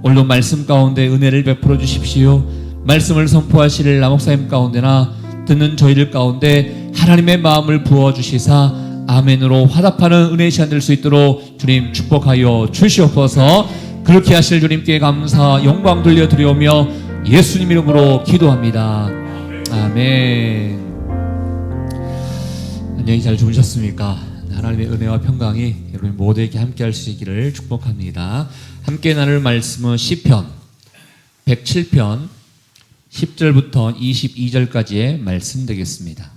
오늘도 말씀 가운데 은혜를 베풀어 주십시오. 말씀을 선포하실 남목사님 가운데나 듣는 저희들 가운데 하나님의 마음을 부어주시사 아멘으로 화답하는 은혜의 시간 될 수 있도록 주님 축복하여 주시옵소서. 그렇게 하실 주님께 감사 영광 돌려드리오며 예수님 이름으로 기도합니다. 아멘. 안녕히 잘 주무셨습니까? 하나님의 은혜와 평강이 여러분 모두에게 함께 할 수 있기를 축복합니다. 함께 나눌 말씀은 시편 107편 10절부터 22절까지의 말씀 되겠습니다.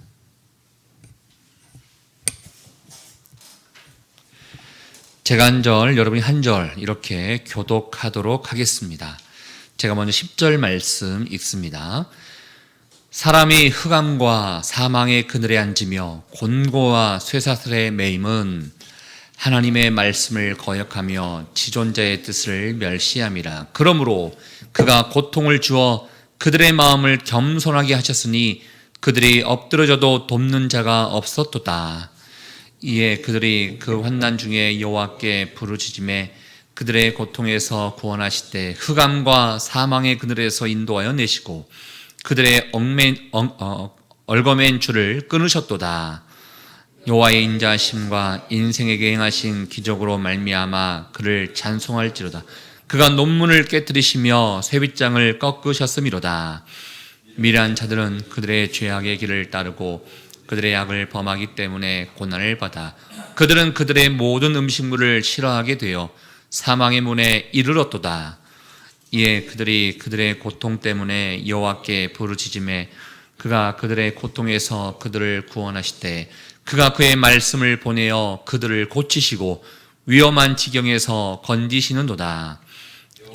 제가 한 절, 여러분이 한 절 이렇게 교독하도록 하겠습니다. 제가 먼저 10절 말씀 읽습니다. 사람이 흑암과 사망의 그늘에 앉으며 곤고와 쇠사슬에 매임은 하나님의 말씀을 거역하며 지존자의 뜻을 멸시함이라. 그러므로 그가 고통을 주어 그들의 마음을 겸손하게 하셨으니 그들이 엎드러져도 돕는 자가 없었도다. 이에 그들이 그 환난 중에 여호와께 부르짖음에 그들의 고통에서 구원하시되 흑암과 사망의 그늘에서 인도하여 내시고 그들의 얽어맨 줄을 끊으셨도다. 여호와의 인자하심과 인생에게 행하신 기적으로 말미암아 그를 찬송할지로다. 그가 논문을 깨뜨리시며 쇠빗장을 꺾으셨음이로다. 미련한 자들은 그들의 죄악의 길을 따르고 그들의 악을 범하기 때문에 고난을 받아 그들은 그들의 모든 음식물을 싫어하게 되어 사망의 문에 이르렀도다. 이에 그들이 그들의 고통 때문에 여호와께 부르짖음에 그가 그들의 고통에서 그들을 구원하시되 그가 그의 말씀을 보내어 그들을 고치시고 위험한 지경에서 건지시는도다.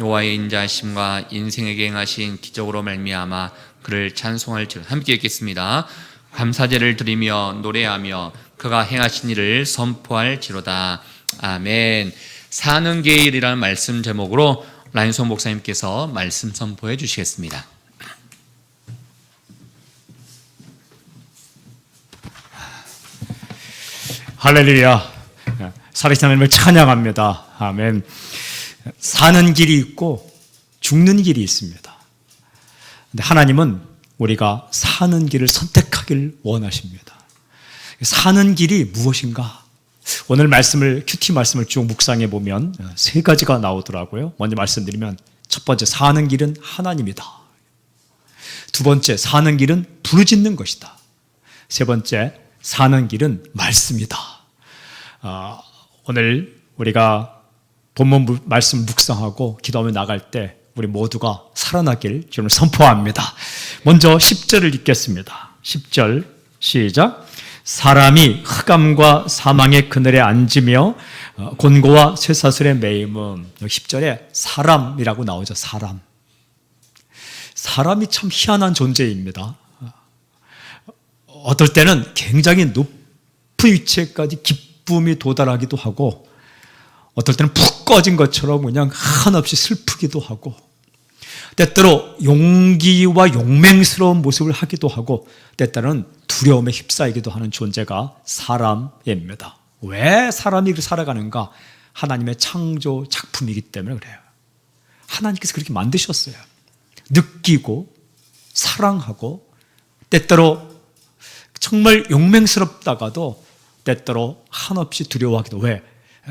여호와의 인자하심과 인생에게 행하신 기적으로 말미암아 그를 찬송할지로다. 함께 읽겠습니다. 감사제를 드리며 노래하며 그가 행하신 일을 선포할지로다. 아멘. 사는 계일이라는 말씀 제목으로 라인송 목사님께서 말씀 선포해 주시겠습니다. 할렐루야. 살아계신 하나님을 찬양합니다. 아멘. 사는 길이 있고 죽는 길이 있습니다. 근데 하나님은 우리가 사는 길을 선택하길 원하십니다. 사는 길이 무엇인가? 오늘 말씀을 큐티 말씀을 쭉 묵상해 보면 세 가지가 나오더라고요. 먼저 말씀드리면 첫 번째, 사는 길은 하나님이다. 두 번째, 사는 길은 부르짖는 것이다. 세 번째, 사는 길은 말씀이다. 오늘 우리가 본문 말씀 묵상하고 기도하며 나갈 때 우리 모두가 살아나길 저는 선포합니다. 먼저 10절을 읽겠습니다. 10절 시작. 사람이 흑암과 사망의 그늘에 앉으며 곤고와 쇠사슬에 매임은, 여기 10절에 사람이라고 나오죠. 사람이 참 희한한 존재입니다. 어떨 때는 굉장히 높은 위치에까지 기쁨이 도달하기도 하고 어떨 때는 푹 꺼진 것처럼 그냥 한없이 슬프기도 하고 때때로 용기와 용맹스러운 모습을 하기도 하고 때때로는 두려움에 휩싸이기도 하는 존재가 사람입니다. 왜 사람이 살아가는가? 하나님의 창조 작품이기 때문에 그래요. 하나님께서 그렇게 만드셨어요. 느끼고 사랑하고 때때로 정말 용맹스럽다가도 때때로 한없이 두려워하기도. 왜?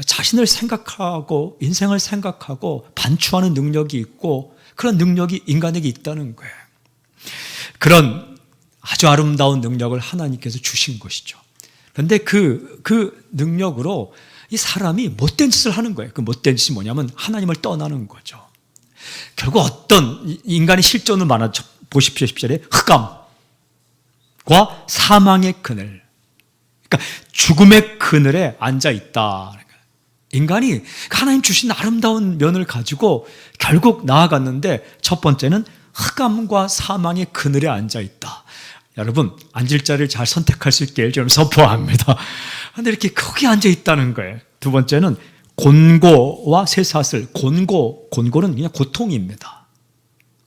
자신을 생각하고 인생을 생각하고 반추하는 능력이 있고 그런 능력이 인간에게 있다는 거예요. 그런 아주 아름다운 능력을 하나님께서 주신 것이죠. 그런데 그 능력으로 이 사람이 못된 짓을 하는 거예요. 그 못된 짓이 뭐냐면 하나님을 떠나는 거죠. 결국 어떤 인간의 실존을 말하죠. 보십시오. 10절에 흑암과 사망의 그늘, 그러니까 죽음의 그늘에 앉아 있다. 인간이 하나님 주신 아름다운 면을 가지고 결국 나아갔는데 첫 번째는 흑암과 사망의 그늘에 앉아 있다. 여러분, 앉을 자리를 잘 선택할 수 있게 좀 선포합니다. 그런데 이렇게 거기 앉아 있다는 거예요. 두 번째는 곤고와 쇠사슬. 곤고는 그냥 고통입니다.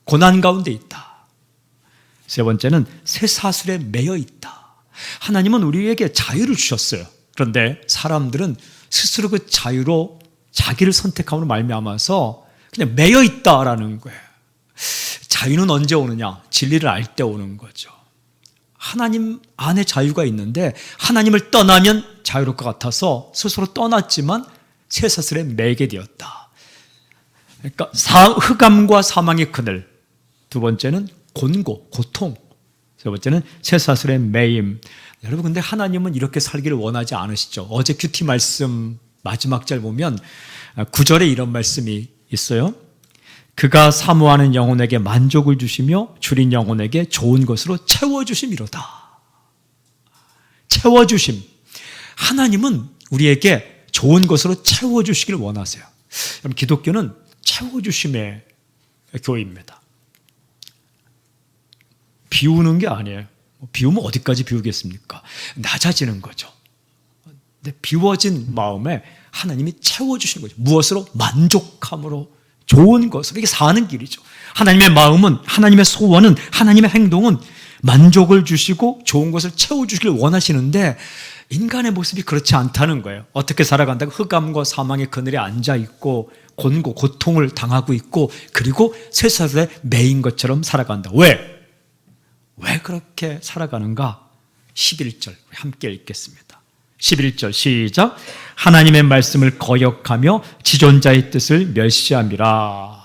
고난 가운데 있다. 세 번째는 쇠사슬에 매여 있다. 하나님은 우리에게 자유를 주셨어요. 그런데 사람들은 스스로 그 자유로 자기를 선택함으로 말미암아서 그냥 매여 있다라는 거예요. 자유는 언제 오느냐? 진리를 알 때 오는 거죠. 하나님 안에 자유가 있는데 하나님을 떠나면 자유로울 것 같아서 스스로 떠났지만 쇠사슬에 매게 되었다. 그러니까 흑암과 사망의 그늘, 두 번째는 곤고, 고통, 세 번째는 쇠사슬의 매임. 여러분, 근데 하나님은 이렇게 살기를 원하지 않으시죠. 어제 큐티 말씀 마지막 절 보면 9절에 이런 말씀이 있어요. 그가 사모하는 영혼에게 만족을 주시며 줄인 영혼에게 좋은 것으로 채워주심이로다. 채워주심. 하나님은 우리에게 좋은 것으로 채워주시기를 원하세요. 여러분, 기독교는 채워주심의 교회입니다. 비우는 게 아니에요. 비우면 어디까지 비우겠습니까? 낮아지는 거죠. 근데 비워진 마음에 하나님이 채워주시는 거죠. 무엇으로? 만족함으로, 좋은 것으로. 이게 사는 길이죠. 하나님의 마음은, 하나님의 소원은, 하나님의 행동은 만족을 주시고 좋은 것을 채워주시길 원하시는데 인간의 모습이 그렇지 않다는 거예요. 어떻게 살아간다고? 흑암과 사망의 그늘에 앉아있고 곤고, 고통을 당하고 있고 그리고 쇠사슬에 매인 것처럼 살아간다. 왜? 왜 그렇게 살아가는가? 11절 함께 읽겠습니다. 11절 시작. 하나님의 말씀을 거역하며 지존자의 뜻을 멸시함이라.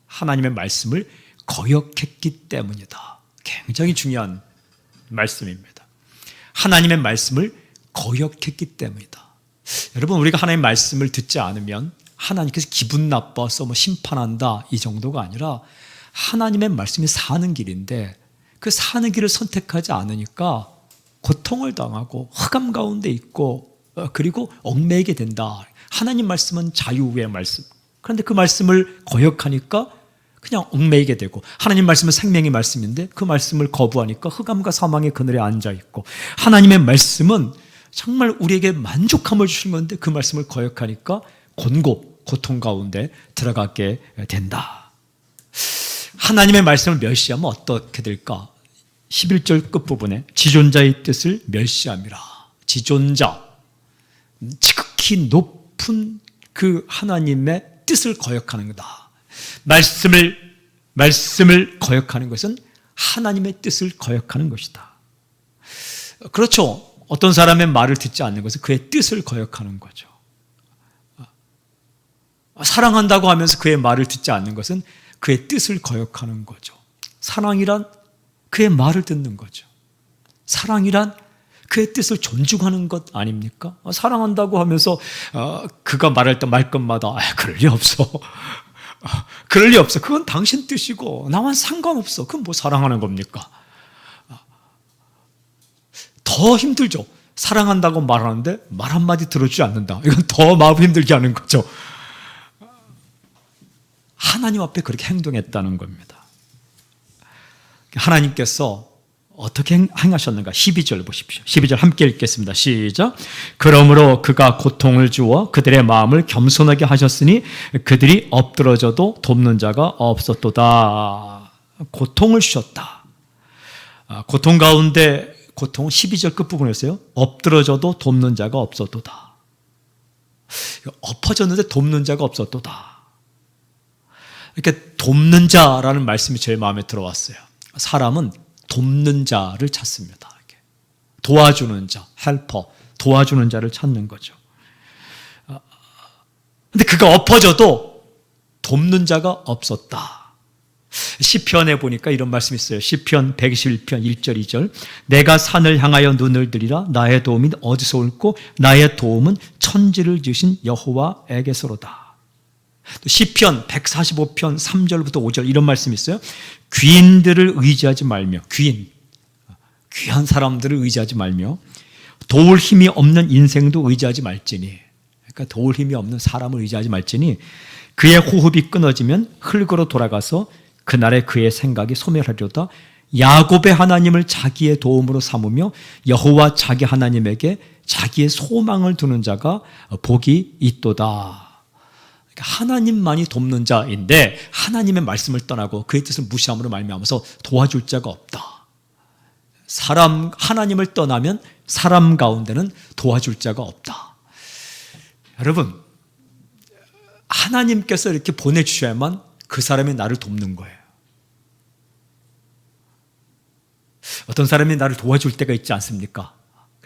하나님의 말씀을 거역했기 때문이다. 굉장히 중요한 말씀입니다. 하나님의 말씀을 거역했기 때문이다. 여러분, 우리가 하나님의 말씀을 듣지 않으면 하나님께서 기분 나빠서 심판한다 이 정도가 아니라 하나님의 말씀이 사는 길인데 그 사는 길을 선택하지 않으니까 고통을 당하고 흑암 가운데 있고 그리고 얽매이게 된다. 하나님 말씀은 자유의 말씀. 그런데 그 말씀을 거역하니까 그냥 얽매이게 되고, 하나님 말씀은 생명의 말씀인데 그 말씀을 거부하니까 흑암과 사망의 그늘에 앉아있고, 하나님의 말씀은 정말 우리에게 만족함을 주신 건데 그 말씀을 거역하니까 곤고, 고통 가운데 들어가게 된다. 하나님의 말씀을 멸시하면 어떻게 될까? 11절 끝부분에 지존자의 뜻을 멸시함이라. 지존자, 지극히 높은 그 하나님의 뜻을 거역하는 거다. 말씀을 거역하는 것은 하나님의 뜻을 거역하는 것이다. 그렇죠. 어떤 사람의 말을 듣지 않는 것은 그의 뜻을 거역하는 거죠. 사랑한다고 하면서 그의 말을 듣지 않는 것은 그의 뜻을 거역하는 거죠. 사랑이란 그의 말을 듣는 거죠. 사랑이란 그의 뜻을 존중하는 것 아닙니까? 사랑한다고 하면서 그가 말할 때 말끝마다 그럴 리 없어. 그럴 리 없어. 그건 당신 뜻이고 나만 상관없어. 그건 뭐 사랑하는 겁니까? 더 힘들죠. 사랑한다고 말하는데 말 한마디 들어주지 않는다. 이건 더 마음 힘들게 하는 거죠. 하나님 앞에 그렇게 행동했다는 겁니다. 하나님께서 어떻게 행하셨는가? 12절 보십시오. 12절 함께 읽겠습니다. 시작. 그러므로 그가 고통을 주어 그들의 마음을 겸손하게 하셨으니 그들이 엎드러져도 돕는 자가 없었도다. 고통을 주셨다. 고통 가운데 고통 12절 끝부분에서요. 엎드러져도 돕는 자가 없었도다. 엎어졌는데 돕는 자가 없었도다. 이렇게 돕는 자라는 말씀이 제 마음에 들어왔어요. 사람은 돕는 자를 찾습니다. 도와주는 자, 헬퍼, 도와주는 자를 찾는 거죠. 근데 그가 엎어져도 돕는 자가 없었다. 시편에 보니까 이런 말씀이 있어요. 시편 121편 1절 2절. 내가 산을 향하여 눈을 들이라 나의 도움이 어디서 올고 나의 도움은 천지를 지으신 여호와에게서로다. 또 시편 145편 3절부터 5절 이런 말씀이 있어요. 귀인들을 의지하지 말며, 귀한 사람들을 의지하지 말며 도울 힘이 없는 인생도 의지하지 말지니, 그러니까 도울 힘이 없는 사람을 의지하지 말지니 그의 호흡이 끊어지면 흙으로 돌아가서 그날에 그의 생각이 소멸하리로다. 야곱의 하나님을 자기의 도움으로 삼으며 여호와 자기 하나님에게 자기의 소망을 두는 자가 복이 있도다. 하나님만이 돕는 자인데 하나님의 말씀을 떠나고 그의 뜻을 무시함으로 말미암아서 도와줄 자가 없다. 하나님을 떠나면 사람 가운데는 도와줄 자가 없다. 여러분, 하나님께서 이렇게 보내주셔야만 그 사람이 나를 돕는 거예요. 어떤 사람이 나를 도와줄 때가 있지 않습니까?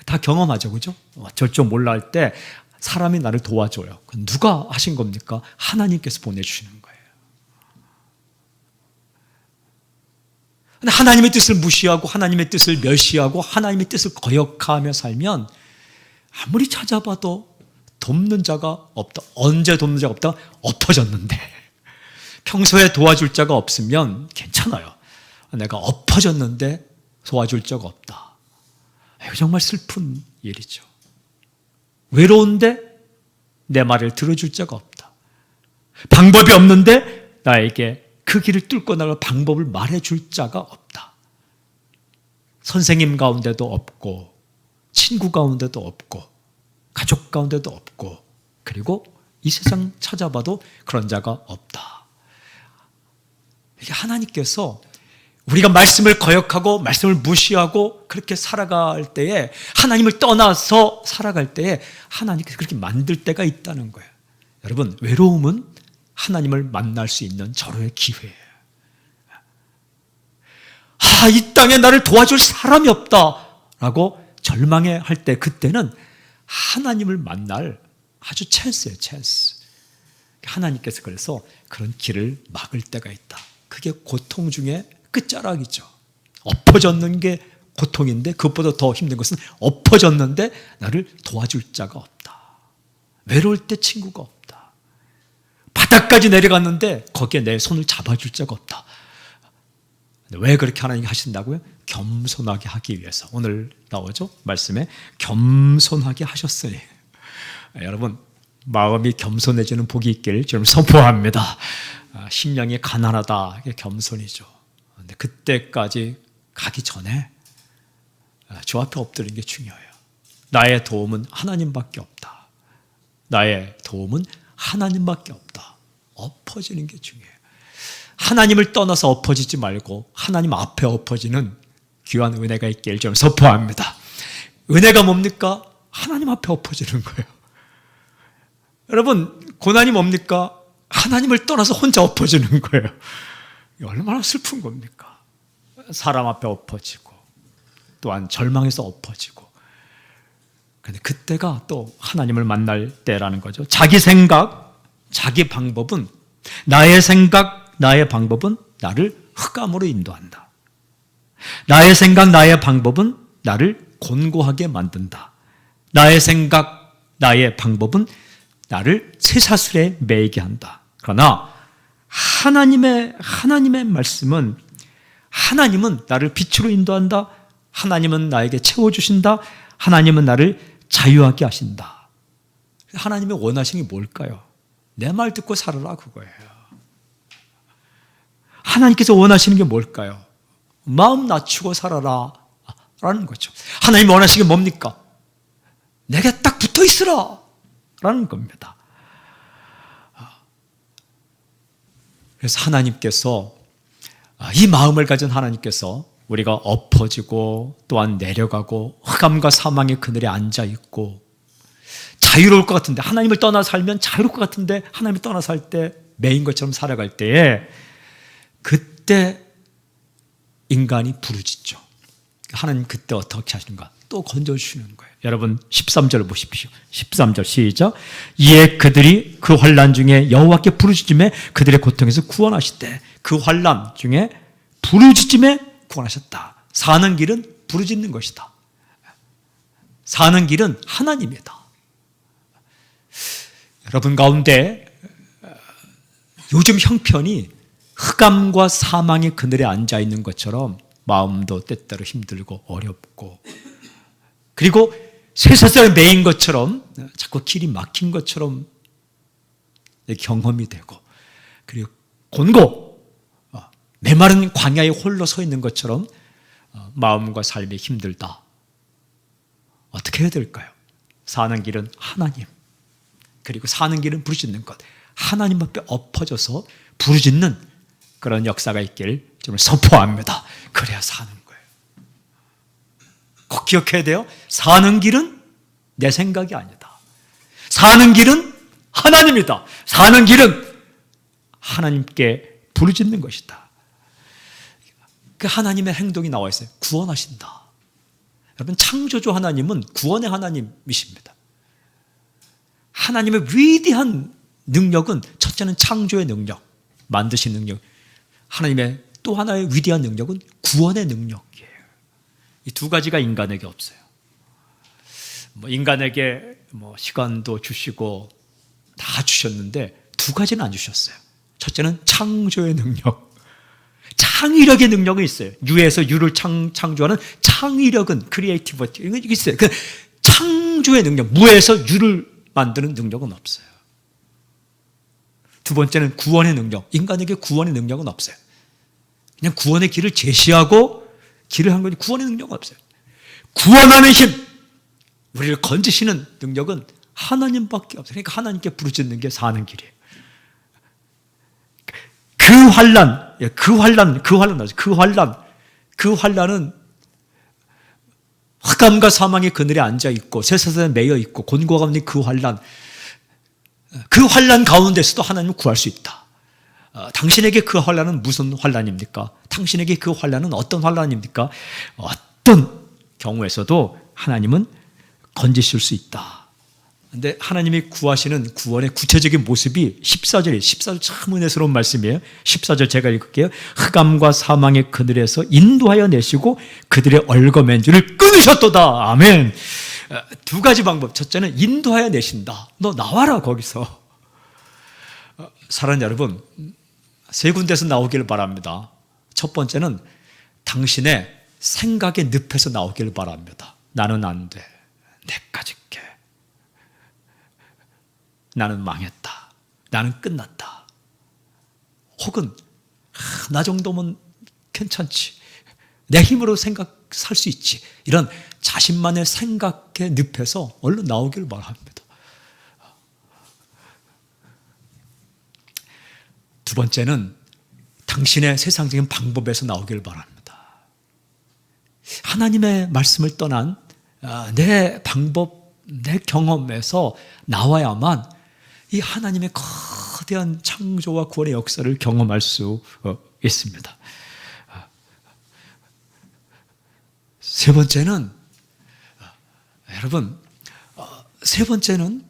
다 경험하죠, 그죠? 어쩔 줄 몰라 할 때 사람이 나를 도와줘요. 누가 하신 겁니까? 하나님께서 보내주시는 거예요. 근데 하나님의 뜻을 무시하고 하나님의 뜻을 멸시하고 하나님의 뜻을 거역하며 살면 아무리 찾아봐도 돕는 자가 없다. 언제 돕는 자가 없다? 엎어졌는데. 평소에 도와줄 자가 없으면 괜찮아요. 내가 엎어졌는데 도와줄 자가 없다. 이거 정말 슬픈 일이죠. 외로운데 내 말을 들어줄 자가 없다. 방법이 없는데 나에게 그 길을 뚫고 나갈 방법을 말해줄 자가 없다. 선생님 가운데도 없고 친구 가운데도 없고 가족 가운데도 없고 그리고 이 세상 찾아봐도 그런 자가 없다. 이게 하나님께서 우리가 말씀을 거역하고 말씀을 무시하고 그렇게 살아갈 때에 하나님을 떠나서 살아갈 때에 하나님께서 그렇게 만들 때가 있다는 거예요. 여러분, 외로움은 하나님을 만날 수 있는 절호의 기회예요. 이 땅에 나를 도와줄 사람이 없다라고 절망해 할 때 그때는 하나님을 만날 아주 찬스예요, 찬스. 하나님께서 그래서 그런 길을 막을 때가 있다. 그게 고통 중에 끝자락이죠. 엎어졌는 게 고통인데 그것보다 더 힘든 것은 엎어졌는데 나를 도와줄 자가 없다. 외로울 때 친구가 없다. 바닥까지 내려갔는데 거기에 내 손을 잡아줄 자가 없다. 왜 그렇게 하나님이 하신다고요? 겸손하게 하기 위해서. 오늘 나오죠? 말씀에 겸손하게 하셨어요. 여러분, 마음이 겸손해지는 복이 있길 저는 선포합니다. 심령이 가난하다. 이게 겸손이죠. 근데 그때까지 가기 전에 주 앞에 엎드리는 게 중요해요. 나의 도움은 하나님밖에 없다. 나의 도움은 하나님밖에 없다. 엎어지는 게 중요해요. 하나님을 떠나서 엎어지지 말고 하나님 앞에 엎어지는 귀한 은혜가 있길 좀 선포합니다. 은혜가 뭡니까? 하나님 앞에 엎어지는 거예요. 여러분, 고난이 뭡니까? 하나님을 떠나서 혼자 엎어지는 거예요. 얼마나 슬픈 겁니까? 사람 앞에 엎어지고 또한 절망해서 엎어지고. 그런데 그때가 또 하나님을 만날 때라는 거죠. 자기 생각, 자기 방법은, 나의 생각, 나의 방법은 나를 흑암으로 인도한다. 나의 생각, 나의 방법은 나를 곤고하게 만든다. 나의 생각, 나의 방법은 나를 쇠사슬에 매이게 한다. 그러나 하나님의 말씀은, 하나님은 나를 빛으로 인도한다. 하나님은 나에게 채워주신다. 하나님은 나를 자유하게 하신다. 하나님의 원하시는 게 뭘까요? 내 말 듣고 살아라, 그거예요. 하나님께서 원하시는 게 뭘까요? 마음 낮추고 살아라 라는 거죠. 하나님 원하시는 게 뭡니까? 내게 딱 붙어 있으라 라는 겁니다. 그래서 하나님께서, 이 마음을 가진 하나님께서 우리가 엎어지고 또한 내려가고 흑암과 사망의 그늘에 앉아있고 자유로울 것 같은데, 하나님을 떠나 살면 자유로울 것 같은데 하나님을 떠나 살 때 매인 것처럼 살아갈 때에 그때 인간이 부르짖죠. 하나님 그때 어떻게 하시는가? 또 건져주시는 거예요. 여러분 13절 보십시오. 13절 시작. 이에 그들이 그 환난 중에 여호와께 부르짖음에 그들의 고통에서 구원하시되, 그 환난 중에 부르짖음에 구원하셨다. 사는 길은 부르짖는 것이다. 사는 길은 하나님이다. 여러분 가운데 요즘 형편이 흑암과 사망의 그늘에 앉아있는 것처럼 마음도 때때로 힘들고 어렵고, 그리고 쇠사슬에 매인 것처럼 자꾸 길이 막힌 것처럼 경험이 되고, 그리고 곤고 메마른 광야에 홀로 서 있는 것처럼 마음과 삶이 힘들다. 어떻게 해야 될까요? 사는 길은 하나님, 그리고 사는 길은 부르짖는 것, 하나님 앞에 엎어져서 부르짖는 그런 역사가 있길 좀 선포합니다. 그래야 사는 거예요. 꼭 기억해야 돼요. 사는 길은 내 생각이 아니다. 사는 길은 하나님이다. 사는 길은 하나님께 부르짖는 것이다. 그 하나님의 행동이 나와 있어요. 구원하신다. 여러분, 창조주 하나님은 구원의 하나님이십니다. 하나님의 위대한 능력은 첫째는 창조의 능력, 만드신 능력. 하나님의 또 하나의 위대한 능력은 구원의 능력이에요. 이 두 가지가 인간에게 없어요. 인간에게 시간도 주시고 다 주셨는데 두 가지는 안 주셨어요. 첫째는 창조의 능력. 창의력의 능력은 있어요. 유에서 유를 창조하는 창의력은 크리에이티비티 이게 있어요. 그 창조의 능력, 무에서 유를 만드는 능력은 없어요. 두 번째는 구원의 능력. 인간에게 구원의 능력은 없어요. 그냥 구원의 길을 제시하고 길을 한 거지 구원의 능력은 없어요. 구원하는 힘, 우리를 건지시는 능력은 하나님밖에 없어요. 그러니까 하나님께 부르짖는 게 사는 길이에요. 그 환란은 흑암과 사망의 그늘에 앉아 있고 쇠사슬에 매여 있고 곤고가 없는 그 환란 가운데서도 하나님을 구할 수 있다. 당신에게 그 환란은 무슨 환란입니까? 당신에게 그 환란은 어떤 환란입니까? 어떤 경우에서도 하나님은 건지실 수 있다. 근데 하나님이 구하시는 구원의 구체적인 모습이 14절 참 은혜스러운 말씀이에요. 14절 제가 읽을게요. 흑암과 사망의 그늘에서 인도하여 내시고 그들의 얼거맨줄을 끊으셨도다. 아멘. 두 가지 방법. 첫째는 인도하여 내신다. 너 나와라 거기서. 사랑하는 여러분, 세 군데에서 나오기를 바랍니다. 첫 번째는 당신의 생각의 늪에서 나오기를 바랍니다. 나는 안 돼. 내가 짓게. 나는 망했다. 나는 끝났다. 혹은 나 정도면 괜찮지. 내 힘으로 살 수 있지. 이런 자신만의 생각의 늪에서 얼른 나오기를 바랍니다. 두 번째는 당신의 세상적인 방법에서 나오기를 바랍니다. 하나님의 말씀을 떠난 내 방법, 내 경험에서 나와야만 이 하나님의 거대한 창조와 구원의 역사를 경험할 수 있습니다. 세 번째는 여러분, 세 번째는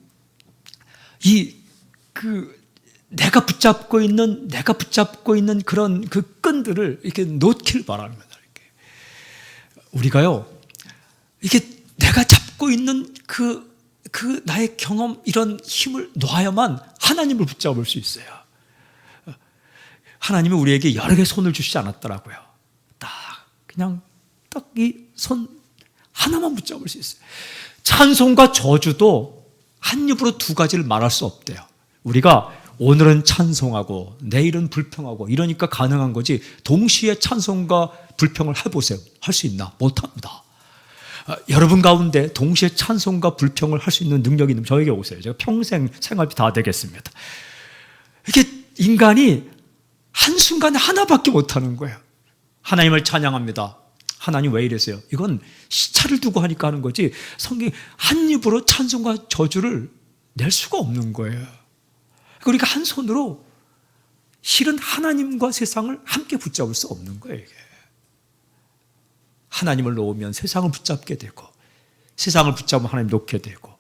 내가 붙잡고 있는 그런 그 끈들을 이렇게 놓길 바랍니다. 이렇게. 우리가요, 이게 내가 잡고 있는 그 나의 경험 이런 힘을 놓아야만 하나님을 붙잡을 수 있어요. 하나님은 우리에게 여러 개의 손을 주시지 않았더라고요. 그냥 딱 이 손 하나만 붙잡을 수 있어요. 찬송과 저주도 한 입으로 두 가지를 말할 수 없대요. 우리가 오늘은 찬송하고 내일은 불평하고 이러니까 가능한 거지 동시에 찬송과 불평을 해보세요. 할 수 있나? 못합니다. 여러분 가운데 동시에 찬송과 불평을 할 수 있는 능력이 있는 저에게 오세요. 제가 평생 생활비 다 되겠습니다. 이게 인간이 한순간에 하나밖에 못하는 거예요. 하나님을 찬양합니다. 하나님 왜 이랬어요? 이건 시차를 두고 하니까 하는 거지 성경이 한 입으로 찬송과 저주를 낼 수가 없는 거예요. 그러니까 한 손으로 실은 하나님과 세상을 함께 붙잡을 수 없는 거예요. 이게. 하나님을 놓으면 세상을 붙잡게 되고 세상을 붙잡으면 하나님 놓게 되고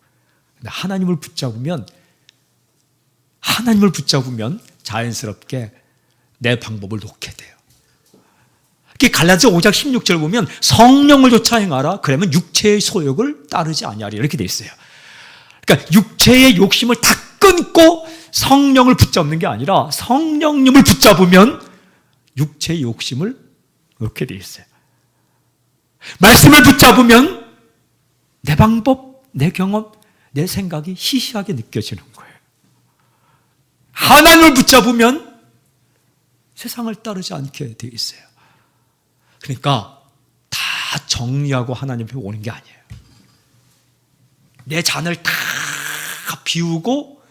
근데 하나님을 붙잡으면 자연스럽게 내 방법을 놓게 돼요. 갈라디아 5장 16절 보면 성령을 쫓아 행하라 그러면 육체의 소욕을 따르지 아니하리라 이렇게 돼 있어요. 그러니까 육체의 욕심을 다 끊고 성령을 붙잡는 게 아니라 성령님을 붙잡으면 육체의 욕심을 놓게 돼 있어요. 말씀을 붙잡으면 내 방법, 내 경험, 내 생각이 희시하게 느껴지는 거예요. 하나님을 붙잡으면 세상을 따르지 않게 돼 있어요. 그러니까 다 정리하고 하나님 앞에 오는 게 아니에요. 내 잔을 다 비우고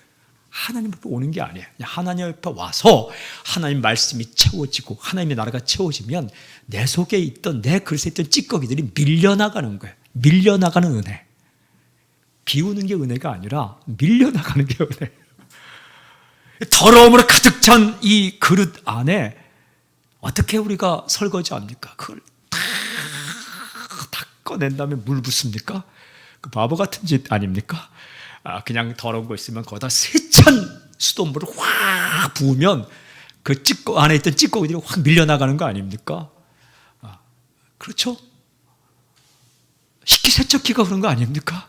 하나님 앞에 오는 게 아니에요. 그냥 하나님 앞에 와서 하나님 말씀이 채워지고 하나님의 나라가 채워지면 내 속에 있던 내 글쎄 있던 찌꺼기들이 밀려나가는 거예요. 밀려나가는 은혜. 비우는 게 은혜가 아니라 밀려나가는 게 은혜예요. 더러움으로 가득 찬 이 그릇 안에 어떻게 우리가 설거지합니까? 그걸 다 꺼낸 다음에 물 붓습니까? 그 바보 같은 짓 아닙니까? 그냥 더러운 거 있으면 거기다 세찬 수돗물을 확 부으면 그 안에 있던 찌꺼기들이 확 밀려나가는 거 아닙니까? 그렇죠? 식기세척기가 그런 거 아닙니까?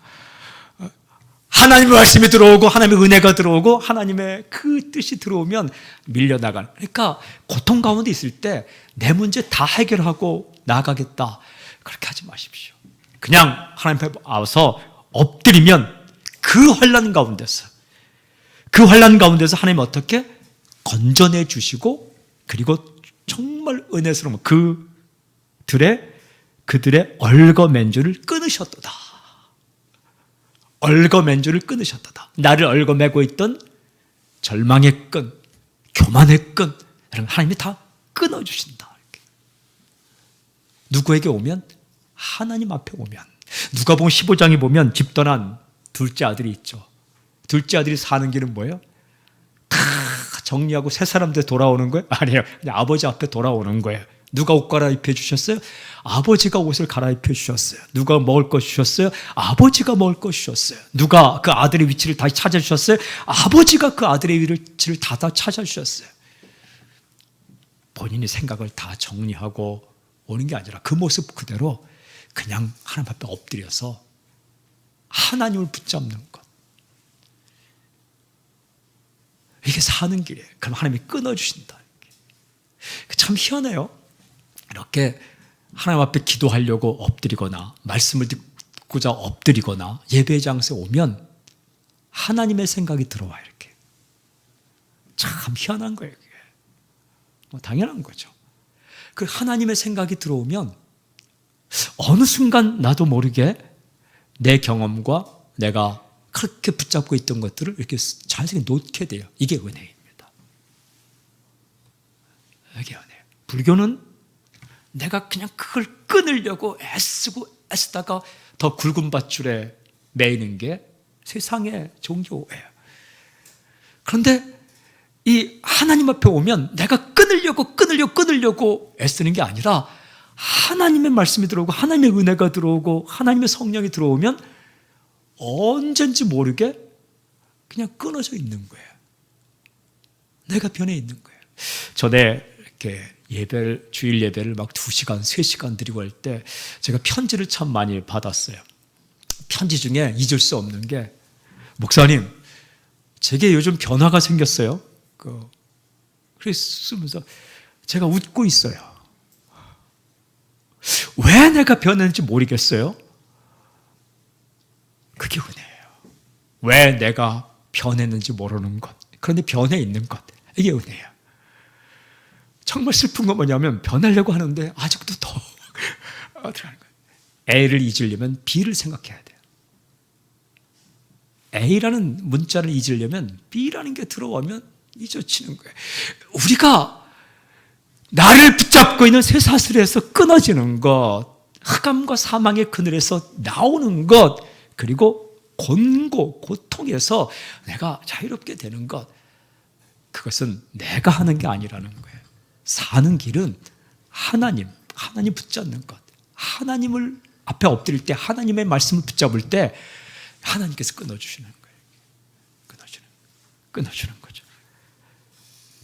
하나님의 말씀이 들어오고 하나님의 은혜가 들어오고 하나님의 그 뜻이 들어오면 밀려나가는. 그러니까 고통 가운데 있을 때 내 문제 다 해결하고 나가겠다, 그렇게 하지 마십시오. 그냥 하나님 앞에 와서 엎드리면 그 환난 가운데서 하나님 어떻게 건져내 주시고, 그리고 정말 은혜스러운 그들의 얽어맨줄을 끊으셨도다. 얽어맨줄을 끊으셨도다. 나를 얽어매고 있던 절망의 끈, 교만의 끈, 하나님이 다 끊어주신다. 누구에게 오면? 하나님 앞에 오면. 누가복음 15장에 보면 집 떠난 둘째 아들이 있죠. 둘째 아들이 사는 길은 뭐예요? 다 정리하고 새 사람들 돌아오는 거예요? 아니에요. 그냥 아버지 앞에 돌아오는 거예요. 누가 옷 갈아입혀 주셨어요? 아버지가 옷을 갈아입혀 주셨어요. 누가 먹을 것 주셨어요? 아버지가 먹을 것 주셨어요. 누가 그 아들의 위치를 다시 찾아주셨어요? 아버지가 그 아들의 위치를 다 찾아주셨어요. 본인이 생각을 다 정리하고 오는 게 아니라 그 모습 그대로 그냥 하나님 앞에 엎드려서 하나님을 붙잡는 것. 이게 사는 길이에요. 그럼 하나님이 끊어주신다. 참 희한해요. 이렇게 하나님 앞에 기도하려고 엎드리거나 말씀을 듣고자 엎드리거나 예배 장소에 오면 하나님의 생각이 들어와. 이렇게 참 희한한 거예요. 그게 당연한 거죠. 그 하나님의 생각이 들어오면 어느 순간 나도 모르게 내 경험과 내가 그렇게 붙잡고 있던 것들을 이렇게 자연스럽게 놓게 돼요. 이게 은혜입니다. 이게 은혜예요. 불교는 내가 그냥 그걸 끊으려고 애쓰다가 더 굵은 밧줄에 매이는 게 세상의 종교예요. 그런데 이 하나님 앞에 오면 내가 끊으려고 애쓰는 게 아니라 하나님의 말씀이 들어오고 하나님의 은혜가 들어오고 하나님의 성령이 들어오면 언젠지 모르게 그냥 끊어져 있는 거예요. 내가 변해 있는 거예요. 전에 이렇게 주일 예배를 막 2시간, 3시간 드리고 할 때 제가 편지를 참 많이 받았어요. 편지 중에 잊을 수 없는 게, 목사님, 제게 요즘 변화가 생겼어요. 그랬으면서 제가 웃고 있어요. 왜 내가 변했는지 모르겠어요. 그게 은혜예요. 왜 내가 변했는지 모르는 것, 그런데 변해 있는 것, 이게 은혜예요. 정말 슬픈 건 뭐냐면 변하려고 하는데 아직도 더 들어가는 거예요. A를 잊으려면 B를 생각해야 돼요. A라는 문자를 잊으려면 B라는 게 들어오면 잊어지는 거예요. 우리가 나를 붙잡고 있는 쇠사슬에서 끊어지는 것, 흑암과 사망의 그늘에서 나오는 것, 그리고 고통에서 내가 자유롭게 되는 것, 그것은 내가 하는 게 아니라는 거예요. 사는 길은 하나님 붙잡는 것, 하나님을 앞에 엎드릴 때, 하나님의 말씀을 붙잡을 때 하나님께서 끊어주시는 거예요. 끊어주는 거죠.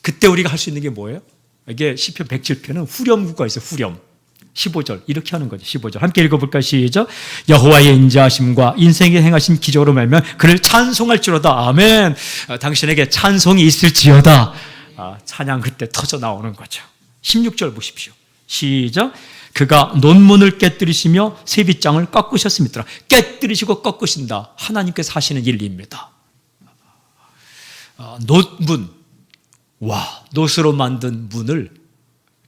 그때 우리가 할 수 있는 게 뭐예요? 이게 시편 107편은 후렴구가 있어요. 후렴 15절 이렇게 하는 거죠. 15절 함께 읽어볼까요? 시작. 여호와의 인자하심과 인생에 행하신 기적으로 말미암아 그를 찬송할지로다. 아멘. 당신에게 찬송이 있을지어다. 찬양 그때 터져 나오는 거죠. 16절 보십시오. 시작. 그가 논문을 깨뜨리시며 세빗장을 꺾으셨습니다. 깨뜨리시고 꺾으신다. 하나님께서 하시는 일입니다. 놋문, 놋으로 만든 문을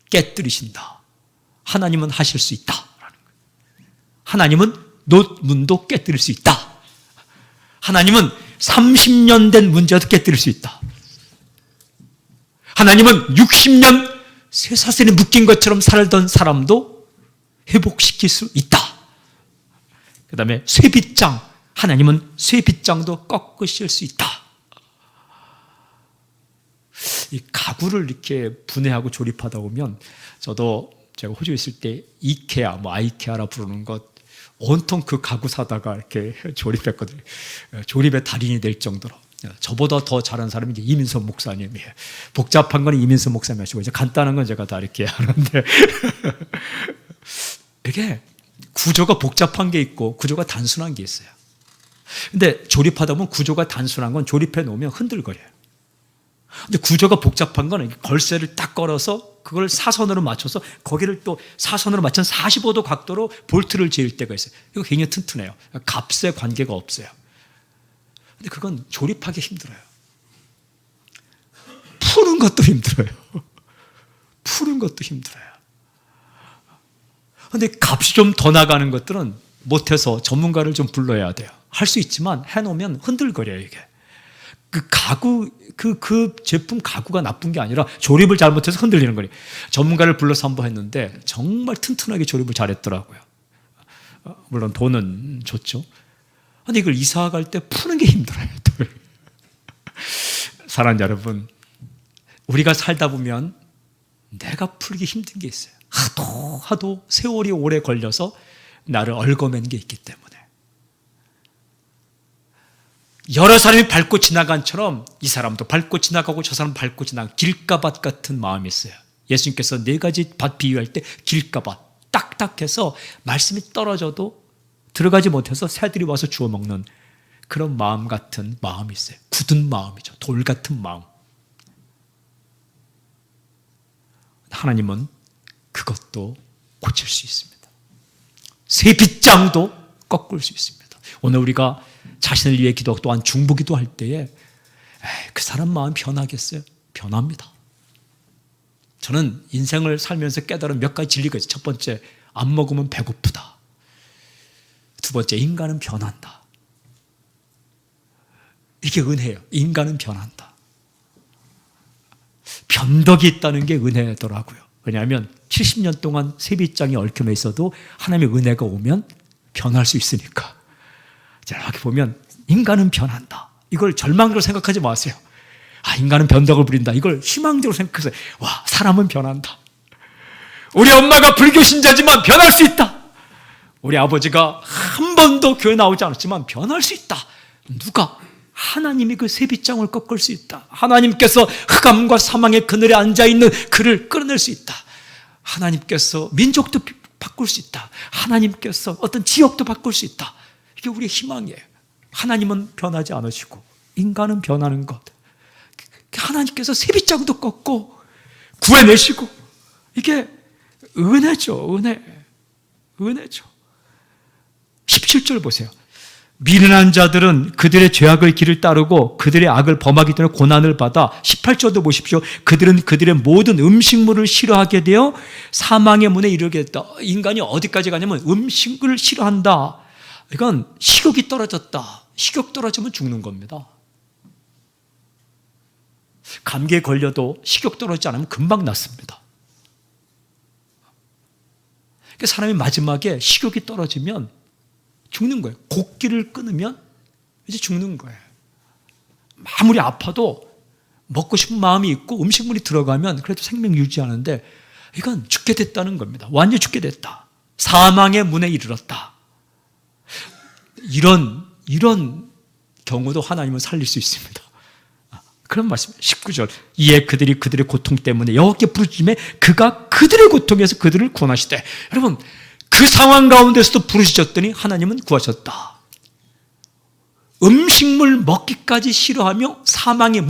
깨뜨리신다. 하나님은 하실 수 있다. 하나님은 놋문도 깨뜨릴 수 있다. 하나님은 30년 된 문제도 깨뜨릴 수 있다. 하나님은 60년 쇠사슬에 묶인 것처럼 살던 사람도 회복시킬 수 있다. 그 다음에 쇠빗장, 하나님은 쇠빗장도 꺾으실 수 있다. 이 가구를 이렇게 분해하고 조립하다 보면 저도 제가 호주에 있을 때 이케아, 뭐 아이케아라 부르는 것 온통 그 가구 사다가 이렇게 조립했거든요. 조립의 달인이 될 정도로. 저보다 더 잘하는 사람이 이제 이민선 목사님이에요. 복잡한 건 이민선 목사님이 하시고 이제 간단한 건 제가 다 이렇게 하는데 이게 구조가 복잡한 게 있고 구조가 단순한 게 있어요. 근데 조립하다 보면 구조가 단순한 건 조립해 놓으면 흔들거려요. 근데 구조가 복잡한 건 걸쇠를 딱 걸어서 그걸 사선으로 맞춰서 거기를 또 사선으로 맞춘 45도 각도로 볼트를 지을 때가 있어요. 이거 굉장히 튼튼해요. 값에 관계가 없어요. 근데 그건 조립하기 힘들어요. 푸는 것도 힘들어요. 푸는 것도 힘들어요. 근데 값이 좀 더 나가는 것들은 못해서 전문가를 좀 불러야 돼요. 할 수 있지만 해놓으면 흔들거려요, 이게. 그 가구, 그 제품 가구가 나쁜 게 아니라 조립을 잘못해서 흔들리는 거예요. 전문가를 불러서 한번 했는데 정말 튼튼하게 조립을 잘했더라고요. 물론 돈은 줬죠. 근데 이걸 이사 갈 때 푸는 게 힘들어요. 사랑하는 여러분, 우리가 살다 보면 내가 풀기 힘든 게 있어요. 하도 세월이 오래 걸려서 나를 얽어맨 게 있기 때문에. 여러 사람이 밟고 지나간처럼 이 사람도 밟고 지나가고 저 사람 밟고 지나가고 길가밭 같은 마음이 있어요. 예수님께서 4가지 밭 비유할 때 길가밭 딱딱해서 말씀이 떨어져도 들어가지 못해서 새들이 와서 주워 먹는 그런 마음 같은 마음이 있어요. 굳은 마음이죠. 돌 같은 마음. 하나님은 그것도 고칠 수 있습니다. 새 빗장도 꺾을 수 있습니다. 오늘 우리가 자신을 위해 기도 또한 중보기도 할 때에 그 사람 마음 변하겠어요? 변합니다. 저는 인생을 살면서 깨달은 몇 가지 진리가 있어요. 첫 번째, 안 먹으면 배고프다. 두 번째, 인간은 변한다. 이게 은혜예요. 인간은 변한다. 변덕이 있다는 게 은혜더라고요. 왜냐하면 70년 동안 세빗장이 얽혀져 있어도 하나님의 은혜가 오면 변할 수 있으니까. 자, 이렇게 보면 인간은 변한다. 이걸 절망적으로 생각하지 마세요. 인간은 변덕을 부린다. 이걸 희망적으로 생각하세요. 와, 사람은 변한다. 우리 엄마가 불교 신자지만 변할 수 있다. 우리 아버지가 한 번도 교회 나오지 않았지만 변할 수 있다. 누가? 하나님이 그 세빗장을 꺾을 수 있다. 하나님께서 흑암과 사망의 그늘에 앉아있는 그를 끌어낼 수 있다. 하나님께서 민족도 바꿀 수 있다. 하나님께서 어떤 지역도 바꿀 수 있다. 이게 우리의 희망이에요. 하나님은 변하지 않으시고 인간은 변하는 것. 하나님께서 세빗장도 꺾고 구해내시고 이게 은혜죠. 은혜죠. 17절 보세요. 미련한 자들은 그들의 죄악의 길을 따르고 그들의 악을 범하기 때문에 고난을 받아 18절도 보십시오. 그들은 그들의 모든 음식물을 싫어하게 되어 사망의 문에 이르게 됐다. 인간이 어디까지 가냐면 음식을 싫어한다. 이건 식욕이 떨어졌다. 식욕 떨어지면 죽는 겁니다. 감기에 걸려도 식욕 떨어지지 않으면 금방 낫습니다. 그러니까 사람이 마지막에 식욕이 떨어지면 죽는 거예요. 곡기를 끊으면 이제 죽는 거예요. 아무리 아파도 먹고 싶은 마음이 있고 음식물이 들어가면 그래도 생명 유지하는데 이건 죽게 됐다는 겁니다. 완전히 죽게 됐다. 사망의 문에 이르렀다. 이런 경우도 하나님은 살릴 수 있습니다. 그런 말씀. 19절. 이에 그들이 그들의 고통 때문에 여호와께 부르짖음에 그가 그들의 고통에서 그들을 구원하시되. 여러분, 그 상황 가운데서도 부르짖었더니 하나님은 구하셨다. 음식물 먹기까지 싫어하며 사망의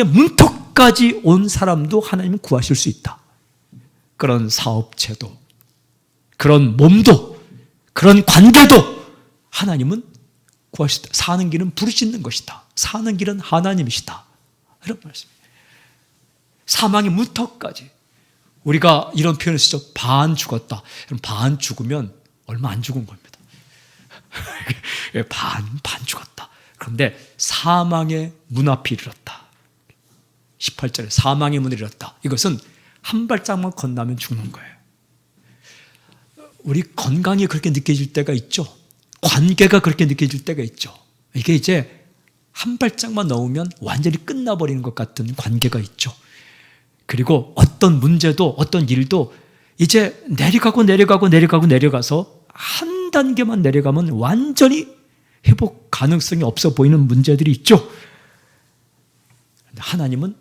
문턱까지 온 사람도 하나님은 구하실 수 있다. 그런 사업체도, 그런 몸도, 그런 관계도 하나님은 구하시다. 사는 길은 부르짖는 것이다. 사는 길은 하나님이시다. 이런 말씀이에요. 사망의 문턱까지. 우리가 이런 표현을 쓰죠. 반 죽었다. 반 죽으면 얼마 안 죽은 겁니다. 반 죽었다. 그런데 사망의 문 앞에 이르렀다. 18절에 사망의 문에 이르렀다. 이것은 한 발짝만 건너면 죽는 거예요. 우리 건강이 그렇게 느껴질 때가 있죠. 관계가 그렇게 느껴질 때가 있죠. 이게 이제 한 발짝만 넘으면 완전히 끝나버리는 것 같은 관계가 있죠. 그리고 어떤 문제도 어떤 일도 이제 내려가서 한 단계만 내려가면 완전히 회복 가능성이 없어 보이는 문제들이 있죠. 하나님은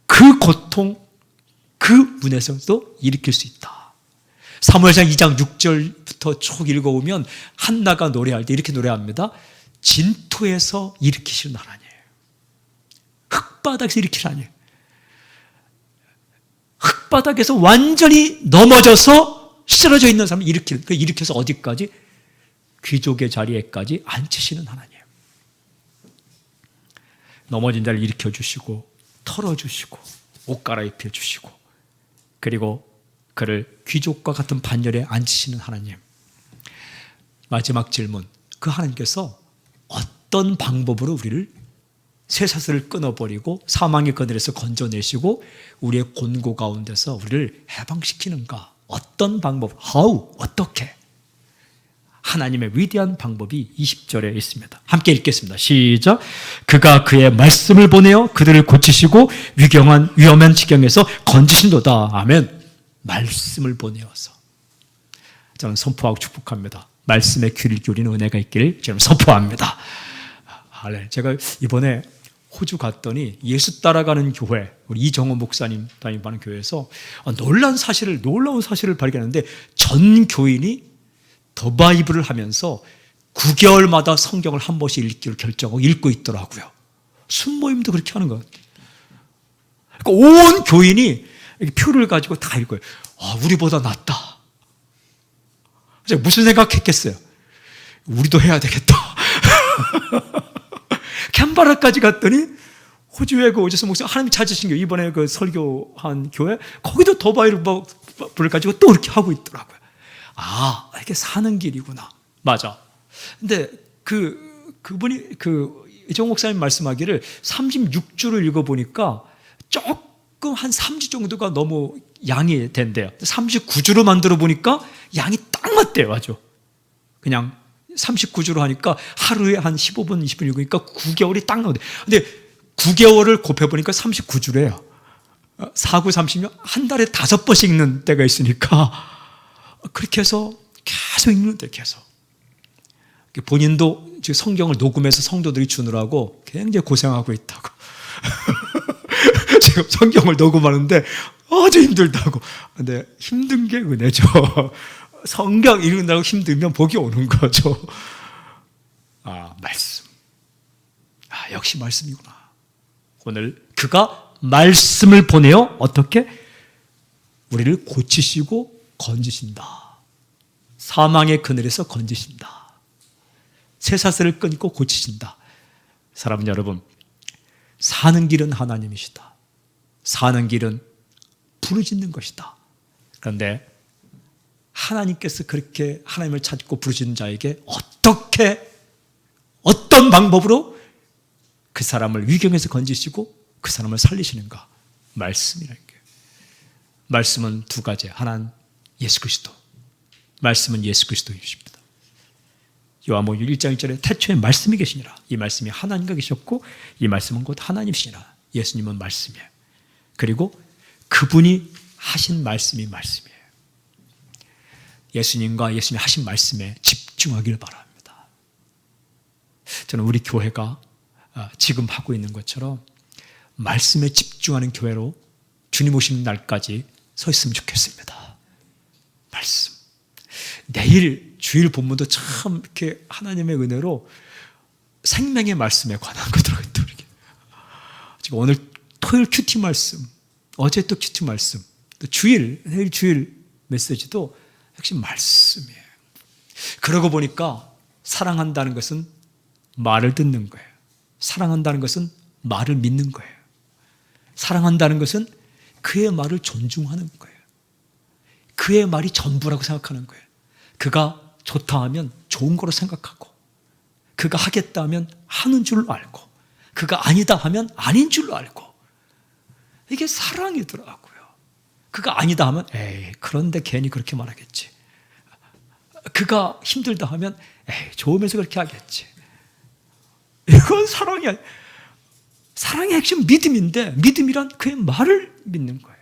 그 고통, 그 문에서도 일으킬 수 있다. 사무엘상 2장 6절부터 쭉 읽어보면 한나가 노래할 때 이렇게 노래합니다. 진토에서 일으키시는 하나님, 흙바닥에서 일으키시는 하나님, 흙바닥에서 완전히 넘어져서 쓰러져 있는 사람을 일으켜서 어디까지? 귀족의 자리에까지 앉히시는 하나님. 넘어진 자를 일으켜주시고 털어주시고 옷 갈아입혀 주시고 그리고 그를 귀족과 같은 반열에 앉히시는 하나님. 마지막 질문, 그 하나님께서 어떤 방법으로 우리를 쇠사슬을 끊어버리고 사망의 그늘에서 건져내시고 우리의 곤고 가운데서 우리를 해방시키는가? 어떤 방법? How? 어떻게? 하나님의 위대한 방법이 20절에 있습니다. 함께 읽겠습니다. 시작. 그가 그의 말씀을 보내어 그들을 고치시고 위험한 지경에서 건지신도다. 아멘. 말씀을 보내어서. 저는 선포하고 축복합니다. 말씀에 귀를 기울이는 은혜가 있기를 저는 선포합니다. 제가 이번에 호주 갔더니 예수 따라가는 교회, 우리 이정호 목사님 담임하는 교회에서 놀라운 사실을 발견했는데 전 교인이 더 바이블을 하면서 9개월마다 성경을 한 번씩 읽기로 결정하고 읽고 있더라고요. 순모임도 그렇게 하는 것 같아요. 그러니까 온 교인이 표를 가지고 다 읽어요. 우리보다 낫다. 제가 무슨 생각했겠어요? 우리도 해야 되겠다. 캔버라까지 갔더니 호주에 그 오제스 목사 하나님 찾으신 교회, 이번에 그 설교한 교회, 거기도 더 바이블을 가지고 또 이렇게 하고 있더라고요. 이게 사는 길이구나. 맞아. 근데 그분이 이정 목사님 말씀하기를 36주를 읽어보니까 조금 한 3주 정도가 너무 양이 된대요. 39주로 만들어 보니까 양이 딱 맞대요. 아주. 그냥 39주로 하니까 하루에 한 15분, 20분 읽으니까 9개월이 딱 나오대. 근데 9개월을 곱해보니까 39주래요. 4, 9, 30년, 한 달에 5번씩 읽는 때가 있으니까 그렇게 해서 계속 읽는데 계속. 본인도 지금 성경을 녹음해서 성도들이 주느라고 굉장히 고생하고 있다고. 지금 성경을 녹음하는데 아주 힘들다고. 근데 힘든 게 은혜죠. 성경 읽는다고 힘들면 복이 오는 거죠. 말씀. 역시 말씀이구나. 오늘 그가 말씀을 보내어 어떻게? 우리를 고치시고 건지신다. 사망의 그늘에서 건지신다. 쇠사슬을 끊고 고치신다. 사랑하는 여러분, 사는 길은 하나님이시다. 사는 길은 부르짖는 것이다. 그런데 하나님께서 그렇게 하나님을 찾고 부르짖는 자에게 어떤 방법으로 그 사람을 위경에서 건지시고 그 사람을 살리시는가? 말씀이라는 거예요. 말씀은 두 가지. 하나는 예수 그리스도. 말씀은 예수 그리스도이십니다. 요한복음 1장 1절에 태초에 말씀이 계시니라. 이 말씀이 하나님과 계셨고 이 말씀은 곧 하나님이시니라. 예수님은 말씀이에요. 그리고 그분이 하신 말씀이 말씀이에요. 예수님과 예수님이 하신 말씀에 집중하기를 바랍니다. 저는 우리 교회가 지금 하고 있는 것처럼 말씀에 집중하는 교회로 주님 오시는 날까지 서 있으면 좋겠습니다. 말씀. 내일 주일 본문도 참 이렇게 하나님의 은혜로 생명의 말씀에 관한 거 들어있다. 지금 오늘 토요일 큐티 말씀, 어제 또 큐티 말씀, 또 내일 주일 메시지도 역시 말씀이에요. 그러고 보니까 사랑한다는 것은 말을 듣는 거예요. 사랑한다는 것은 말을 믿는 거예요. 사랑한다는 것은 그의 말을 존중하는 거예요. 그의 말이 전부라고 생각하는 거예요. 그가 좋다 하면 좋은 거로 생각하고 그가 하겠다 하면 하는 줄로 알고 그가 아니다 하면 아닌 줄로 알고 이게 사랑이더라고요. 그가 아니다 하면 그런데 괜히 그렇게 말하겠지. 그가 힘들다 하면 좋으면서 그렇게 하겠지. 이건 사랑이 아니에요. 사랑의 핵심 믿음인데, 믿음이란 그의 말을 믿는 거예요.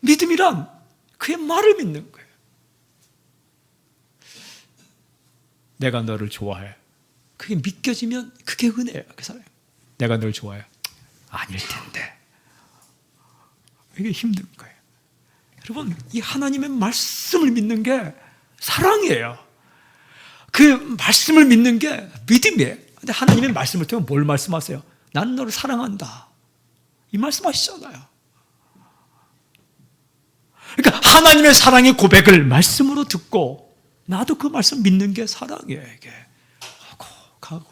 믿음이란 그의 말을 믿는 거예요. 내가 너를 좋아해. 그게 믿겨지면 그게 은혜예요. 그 사람. 내가 너를 좋아해. 아닐 텐데. 이게 힘든 거예요. 여러분, 이 하나님의 말씀을 믿는 게 사랑이에요. 그 말씀을 믿는 게 믿음이에요. 근데 하나님의 말씀을 통해 뭘 말씀하세요? 나는 너를 사랑한다. 이 말씀하시잖아요. 그러니까 하나님의 사랑의 고백을 말씀으로 듣고 나도 그 말씀 믿는 게 사랑이에요. 이게 가고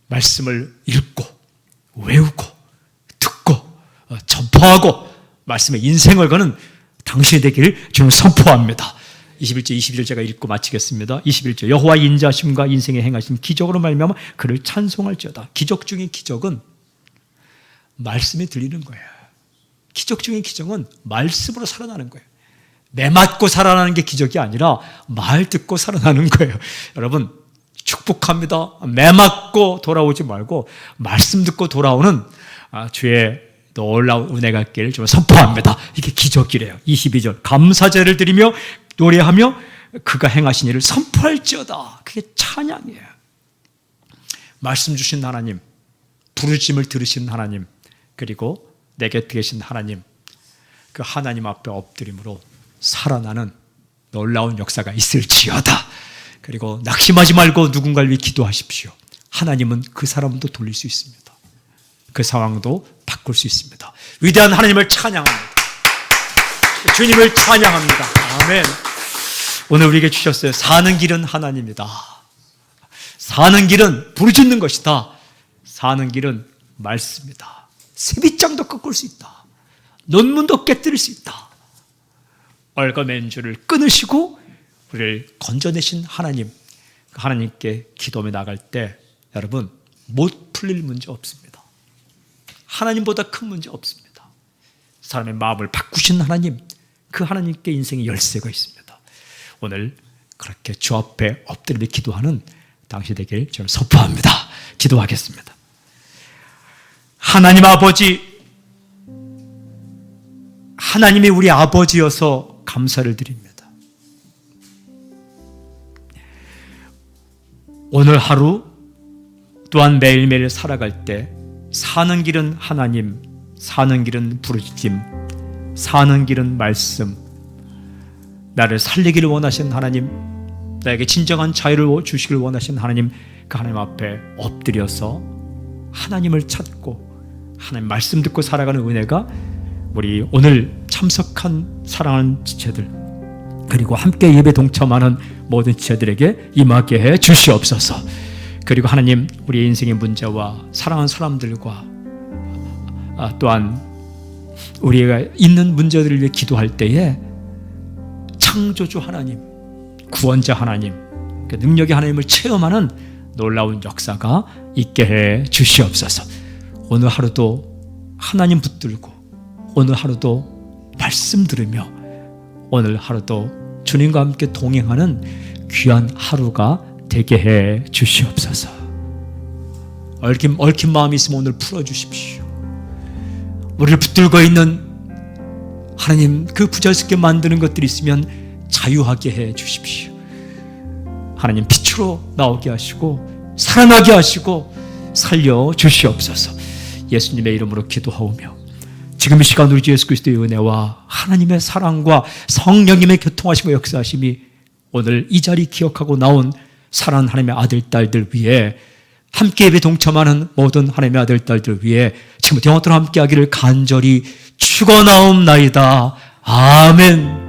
말씀을 읽고 외우고 듣고 전파하고 말씀에 인생을 거는 당신이 되기를 주님 선포합니다. 21절 22절 제가 읽고 마치겠습니다. 21절 여호와의 인자심과 인생에 행하신 기적으로 말미암아 그를 찬송할지어다. 기적 중의 기적은 말씀이 들리는 거예요. 기적 중의 기적은 말씀으로 살아나는 거예요. 매 맞고 살아나는 게 기적이 아니라 말 듣고 살아나는 거예요. 여러분 축복합니다. 매 맞고 돌아오지 말고 말씀 듣고 돌아오는 주의 놀라운 은혜가 있기를 좀 선포합니다. 이게 기적이래요. 22절 감사제를 드리며 노래하며 그가 행하신 일을 선포할지어다. 그게 찬양이에요. 말씀 주신 하나님, 부르심을 들으신 하나님, 그리고 내 곁에 계신 하나님, 그 하나님 앞에 엎드림으로 살아나는 놀라운 역사가 있을지어다. 그리고 낙심하지 말고 누군가를 위해 기도하십시오. 하나님은 그 사람도 돌릴 수 있습니다. 그 상황도 바꿀 수 있습니다. 위대한 하나님을 찬양합니다. 주님을 찬양합니다. 아멘. 오늘 우리에게 주셨어요. 사는 길은 하나님이다. 사는 길은 부르짖는 것이다. 사는 길은 말씀이다. 세빗장도 꺾을 수 있다. 논문도 깨뜨릴 수 있다. 얼거맨 줄을 끊으시고 우리를 건져내신 하나님, 그 하나님께 기도하며 나갈 때 여러분 못 풀릴 문제 없습니다. 하나님보다 큰 문제 없습니다. 사람의 마음을 바꾸신 하나님, 그 하나님께 인생의 열쇠가 있습니다. 오늘 그렇게 주 앞에 엎드리며 기도하는 당신 되길 저는 선포합니다. 기도하겠습니다. 하나님 아버지, 하나님이 우리 아버지여서 감사를 드립니다. 오늘 하루 또한 매일매일 살아갈 때 사는 길은 하나님, 사는 길은 부르짖음, 사는 길은 말씀, 나를 살리기를 원하신 하나님, 나에게 진정한 자유를 주시길 원하신 하나님, 그 하나님 앞에 엎드려서 하나님을 찾고 하나님 말씀 듣고 살아가는 은혜가 우리 오늘 참석한 사랑하는 지체들, 그리고 함께 예배 동참하는 모든 지체들에게 임하게 해 주시옵소서. 그리고 하나님, 우리의 인생의 문제와 사랑하는 사람들과 또한 우리가 있는 문제들을 위해 기도할 때에 창조주 하나님, 구원자 하나님, 그 능력의 하나님을 체험하는 놀라운 역사가 있게 해 주시옵소서. 오늘 하루도 하나님 붙들고, 오늘 하루도 말씀 들으며, 오늘 하루도 주님과 함께 동행하는 귀한 하루가 되게 해 주시옵소서. 얽힌 마음이 있으면 오늘 풀어주십시오. 우리를 붙들고 있는 하나님, 그 부자스럽게 만드는 것들이 있으면 자유하게 해 주십시오. 하나님, 빛으로 나오게 하시고 살아나게 하시고 살려 주시옵소서. 예수님의 이름으로 기도하오며 지금 이 시간 우리 주 예수 그리스도의 은혜와 하나님의 사랑과 성령님의 교통하심과 역사하심이 오늘 이 자리 기억하고 나온 사랑하는 하나님의 아들 딸들 위해, 함께 예배 동참하는 모든 하나님의 아들 딸들 위해 지금부터 영원토록 함께 하기를 간절히 축원하옵나이다. 아멘.